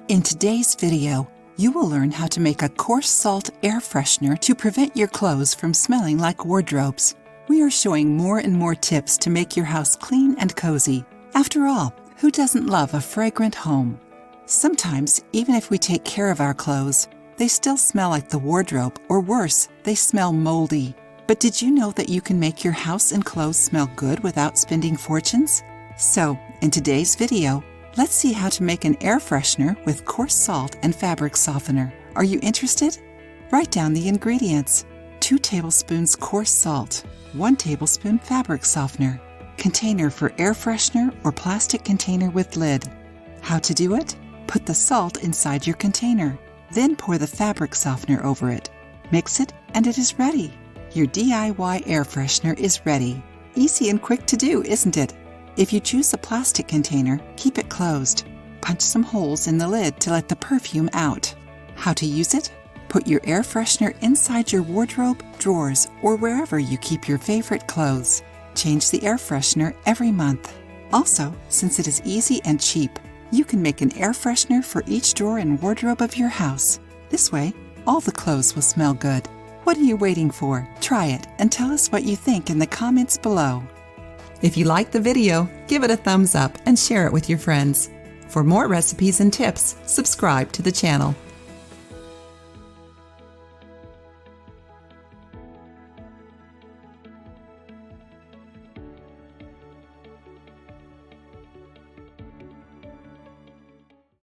In today's video, you will learn how to make a coarse salt air freshener to prevent your clothes from smelling like wardrobes. We are showing more and more tips to make your house clean and cozy. After all, who doesn't love a fragrant home? Sometimes, even if we take care of our clothes, they still smell like the wardrobe, or worse, they smell moldy. But did you know that you can make your house and clothes smell good without spending fortunes? So, in today's video, let's see how to make an air freshener with coarse salt and fabric softener. Are you interested? Write down the ingredients. 2 tablespoons coarse salt, 1 tablespoon fabric softener, container for air freshener or plastic container with lid. How to do it? Put the salt inside your container. Then pour the fabric softener over it. Mix it and it is ready. Your DIY air freshener is ready. Easy and quick to do, isn't it? If you choose a plastic container, keep it closed. Punch some holes in the lid to let the perfume out. How to use it? Put your air freshener inside your wardrobe, drawers, or wherever you keep your favorite clothes. Change the air freshener every month. Also, since it is easy and cheap, you can make an air freshener for each drawer and wardrobe of your house. This way, all the clothes will smell good. What are you waiting for? Try it and tell us what you think in the comments below. If you liked the video, give it a thumbs up and share it with your friends. For more recipes and tips, subscribe to the channel.